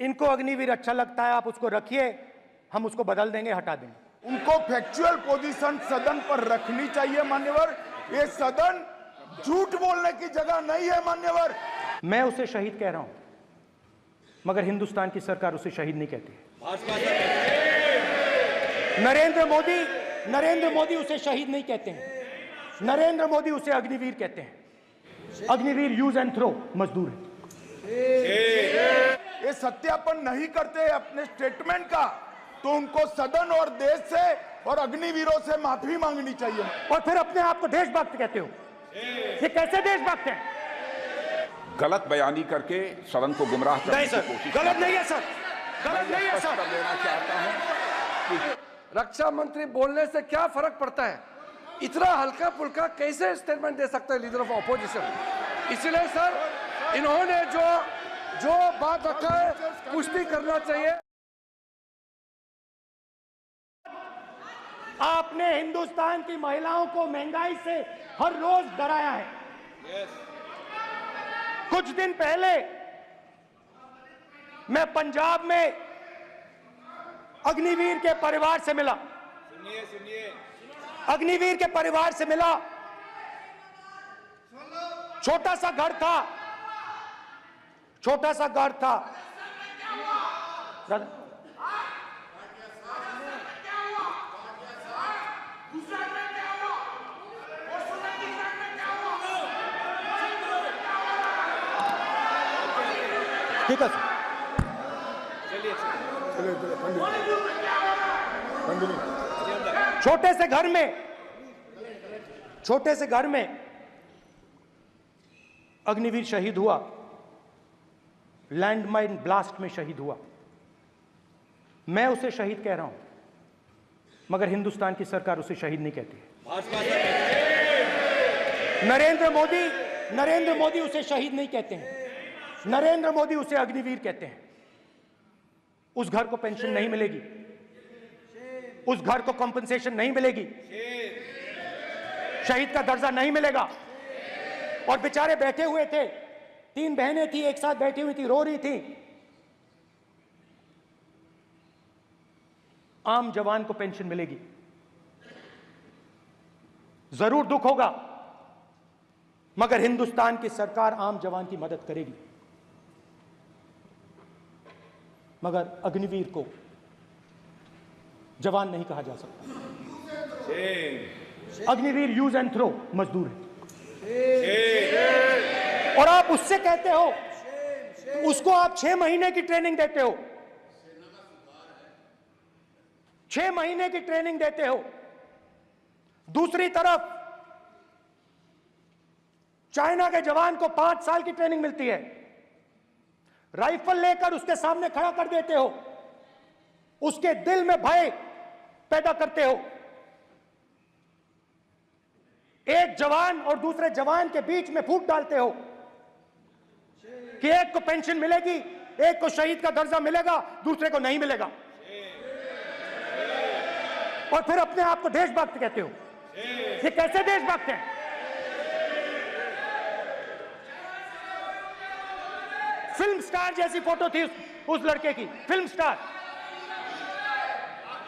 इनको अग्निवीर अच्छा लगता है, आप उसको रखिए, हम उसको बदल देंगे, हटा देंगे। उनको फैक्चुअल पोजीशन सदन पर रखनी चाहिए मान्यवर। ये सदन झूठ बोलने की जगह नहीं है मान्यवर। मैं उसे शहीद कह रहा हूं, मगर हिंदुस्तान की सरकार उसे शहीद नहीं कहती। नरेंद्र मोदी उसे शहीद नहीं कहते हैं। नरेंद्र मोदी उसे अग्निवीर कहते हैं। अग्निवीर यूज एंड थ्रो मजदूर है। ये सत्यापन नहीं करते अपने स्टेटमेंट का, तो उनको सदन और देश से और अग्निवीरों से माफी मांगनी चाहिए। और फिर अपने आप को देशभक्त कहते हो। ये कैसे देशभक्त हैं? गलत बयानी करके सदन को गुमराह करने की कोशिश। गलत नहीं है सर, गलत नहीं है सर। लेना चाहता हूं कि रक्षा मंत्री बोलने से क्या फर्क पड़ता है? इतना हल्का फुल्का कैसे स्टेटमेंट दे सकता है लीडर ऑफ ऑपोजिशन? इसलिए सर इन्होंने जो बात रखा है पुष्टि करना चाहिए। आपने हिंदुस्तान की महिलाओं को महंगाई से हर रोज डराया है। कुछ दिन पहले मैं पंजाब में अग्निवीर के परिवार से मिला। अग्निवीर के परिवार से मिला। छोटा सा घर था, छोटा सा घर था। ठीक है सर, छोटे से घर में अग्निवीर शहीद हुआ, लैंडमाइन ब्लास्ट में शहीद हुआ। मैं उसे शहीद कह रहा हूं, मगर हिंदुस्तान की सरकार उसे शहीद नहीं कहती। नरेंद्र मोदी उसे शहीद नहीं कहते हैं। नरेंद्र मोदी उसे अग्निवीर कहते हैं। उस घर को पेंशन नहीं मिलेगी, उस घर को कंपनसेशन नहीं मिलेगी, शहीद का दर्जा नहीं मिलेगा। और बेचारे बैठे हुए थे, 3 बहनें थी, एक साथ बैठी हुई थी, रो रही थी। आम जवान को पेंशन मिलेगी, जरूर दुख होगा, मगर हिंदुस्तान की सरकार आम जवान की मदद करेगी। मगर अग्निवीर को जवान नहीं कहा जा सकता। अग्निवीर यूज एंड थ्रो मजदूर है। और आप उससे कहते हो, उसको आप 6 महीने की ट्रेनिंग देते हो, 6 महीने की ट्रेनिंग देते हो। दूसरी तरफ चाइना के जवान को 5 साल की ट्रेनिंग मिलती है। राइफल लेकर उसके सामने खड़ा कर देते हो, उसके दिल में भय पैदा करते हो। एक जवान और दूसरे जवान के बीच में फूट डालते हो कि एक को पेंशन मिलेगी, एक को शहीद का दर्जा मिलेगा, दूसरे को नहीं मिलेगा। और फिर अपने आप को देशभक्त कहते हो। ये कैसे देशभक्त हैं? फिल्म स्टार जैसी फोटो थी उस लड़के की, फिल्म स्टार,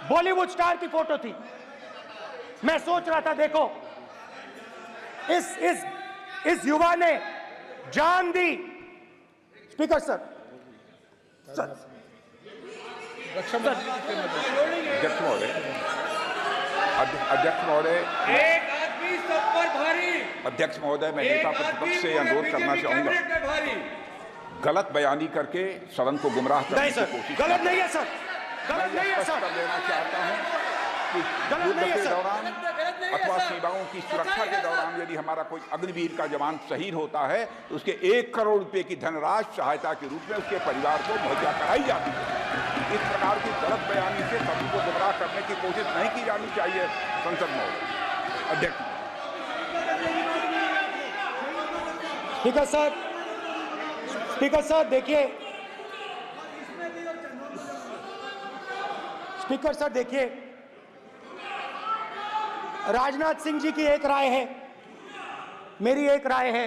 बॉलीवुड स्टार की फोटो थी। मैं सोच रहा था, देखो इस युवा ने जान दी। स्पीकर सर, अध्यक्ष महोदय, एक आदमी सब पर भारी। अध्यक्ष महोदय, मैं नेता प्रतिपक्ष से अनुरोध करना चाहूंगा, गलत बयानी करके सदन को गुमराह करने की कोशिश। गलत नहीं है सर, गलत नहीं है सर। लेना चाहता हूं कि युद्ध के दौरान अथवा सीमाओं की सुरक्षा के दौरान यदि हमारा कोई अग्निवीर का जवान शहीद होता है तो उसके 1 करोड़ रुपए की धनराशि सहायता के रूप में उसके परिवार को मुहैया कराई जाती है। इस प्रकार की गलत बयानी से सभी को गुमराह करने की कोशिश नहीं की जानी चाहिए। संसद महोदय, अध्यक्ष। स्पीकर सर, स्पीकर सर देखिए, स्पीकर सर देखिए, राजनाथ सिंह जी की एक राय है, मेरी एक राय है।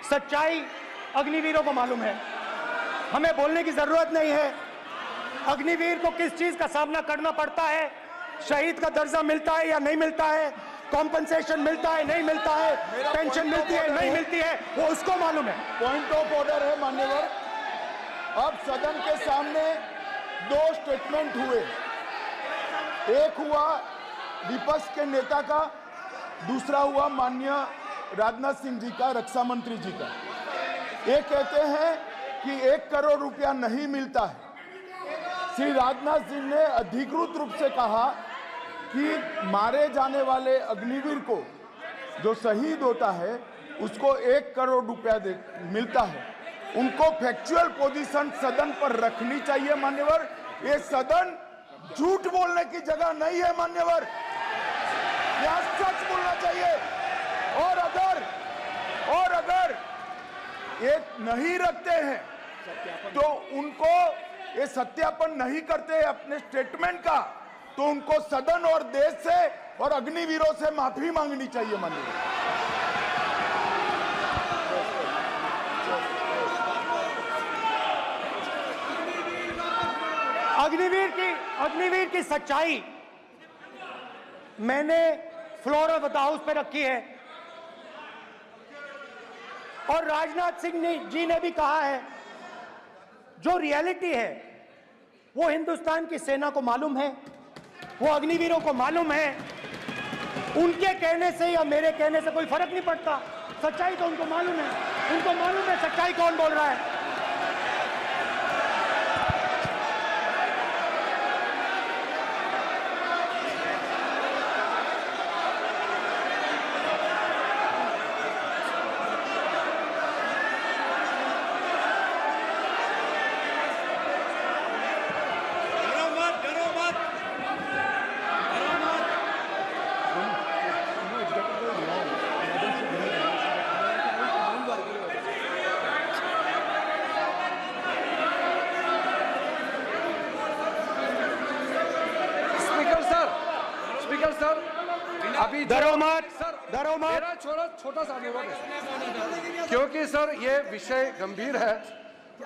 सच्चाई अग्निवीरों को मालूम है। हमें बोलने की जरूरत नहीं है। अग्निवीर को किस चीज का सामना करना पड़ता है, शहीद का दर्जा मिलता है या नहीं मिलता है, कॉम्पनसेशन मिलता है नहीं मिलता है, पेंशन मिलती है नहीं मिलती है, वो उसको मालूम है। पॉइंट ऑफ ऑर्डर है मान्यवर। अब सदन के सामने दो स्टेटमेंट हुए, एक हुआ विपक्ष के नेता का, दूसरा हुआ माननीय राजनाथ सिंह जी का, रक्षा मंत्री जी का। ये कहते हैं कि 1 करोड़ रुपया नहीं मिलता है। श्री राजनाथ सिंह ने अधिकृत रूप से कहा कि मारे जाने वाले अग्निवीर को जो शहीद होता है उसको 1 करोड़ रुपया मिलता है। उनको फैक्चुअल पोजीशन सदन पर रखनी चाहिए मान्यवर। ये सदन झूठ बोलने की जगह नहीं है मान्यवर, यहाँ सच बोलना चाहिए। और अगर ये नहीं रखते हैं तो उनको ये सत्यापन नहीं करते अपने स्टेटमेंट का, तो उनको सदन और देश से और अग्निवीरों से माफी मांगनी चाहिए माननीय। अग्निवीर की सच्चाई मैंने फ्लोर ऑफ द हाउस पे रखी है और राजनाथ सिंह जी ने भी कहा है। जो रियलिटी है वो हिंदुस्तान की सेना को मालूम है, वो अग्निवीरों को मालूम है। उनके कहने से या मेरे कहने से कोई फर्क नहीं पड़ता, सच्चाई तो उनको मालूम है। उनको मालूम है सच्चाई कौन बोल रहा है। अभी डरो मत, मेरा छोटा सा अनुरोध है, क्योंकि सर ये विषय गंभीर है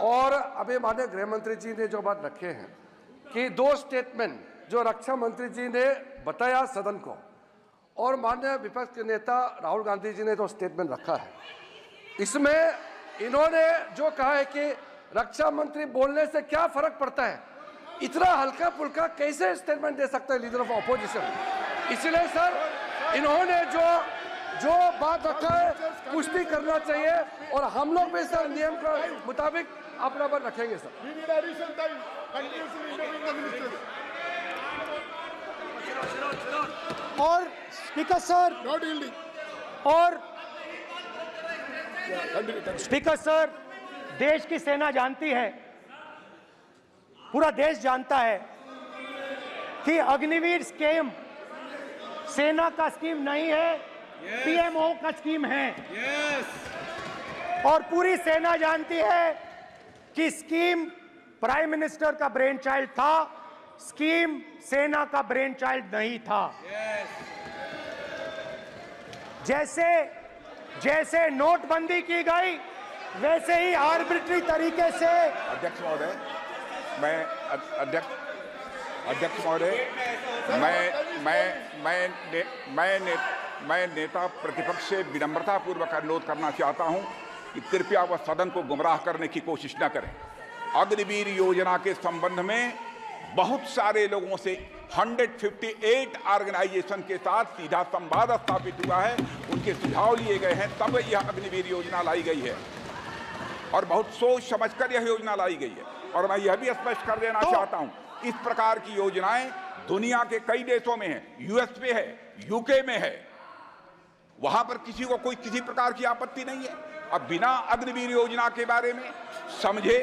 और अभी माननीय गृह मंत्री जी ने जो बात रखे हैं कि 2 स्टेटमेंट जो रक्षा मंत्री जी ने बताया सदन को और माननीय विपक्ष के नेता राहुल गांधी जी ने जो स्टेटमेंट रखा है, इसमें इन्होंने जो कहा है कि रक्षा मंत्री बोलने से क्या फर्क पड़ता है, इतना हल्का फुल्का कैसे स्टेटमेंट दे सकता है लीडर ऑफ ऑपोजिशन। इसलिए सर इन्होंने जो बात रखा है पुष्टि करना चाहिए और हम लोग भी सर नियम के मुताबिक अपना पर रखेंगे सर। और स्पीकर सर स्पीकर सर, देश की सेना जानती है, पूरा देश जानता है कि अग्निवीर स्कीम सेना का स्कीम नहीं है, पीएमओ का स्कीम है। और पूरी सेना जानती है कि स्कीम प्राइम मिनिस्टर का ब्रेन चाइल्ड था, स्कीम सेना का ब्रेन चाइल्ड नहीं था। जैसे नोटबंदी की गई वैसे ही आर्बिट्री तरीके से। अध्यक्ष महोदय, अध्यक्ष महोदय, मैं नेता प्रतिपक्ष से विनम्रता पूर्वक अनुरोध करना चाहता हूं कि कृपया वह सदन को गुमराह करने की कोशिश न करें। अग्निवीर योजना के संबंध में बहुत सारे लोगों से 158 ऑर्गेनाइजेशन के साथ सीधा संवाद स्थापित हुआ है, उनके सुझाव लिए गए हैं, तब यह अग्निवीर योजना लाई गई है और बहुत सोच समझकर यह योजना लाई गई है। और मैं यह भी स्पष्ट कर देना चाहता हूं, इस प्रकार की योजनाएं दुनिया के कई देशों में है, यूएस में है, यूके में है, वहां पर किसी को कोई किसी प्रकार की आपत्ति नहीं है। अब बिना अग्निवीर योजना के बारे में समझे,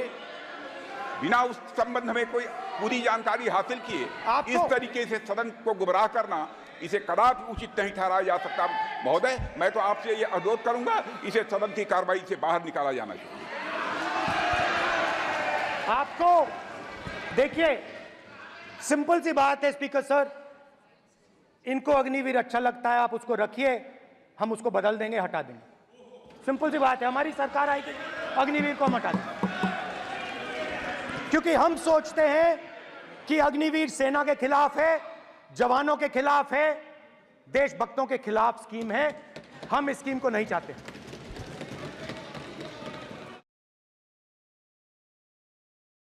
बिना उस संबंध में कोई पूरी जानकारी हासिल किए इस तरीके से सदन को गुमराह करना, इसे कदापि उचित नहीं ठहराया जा सकता। महोदय, मैं तो आपसे ये अनुरोध करूंगा, इसे सदन की कार्रवाई से बाहर निकाला जाना चाहिए। आपको देखिए, सिंपल सी बात है स्पीकर सर, इनको अग्निवीर अच्छा लगता है, आप उसको रखिए, हम उसको बदल देंगे, हटा देंगे। सिंपल सी बात है, हमारी सरकार आएगी, अग्निवीर को हम हटा देंगे। क्योंकि हम सोचते हैं कि अग्निवीर सेना के खिलाफ है, जवानों के खिलाफ है, देशभक्तों के खिलाफ स्कीम है। हम इस स्कीम को नहीं चाहते।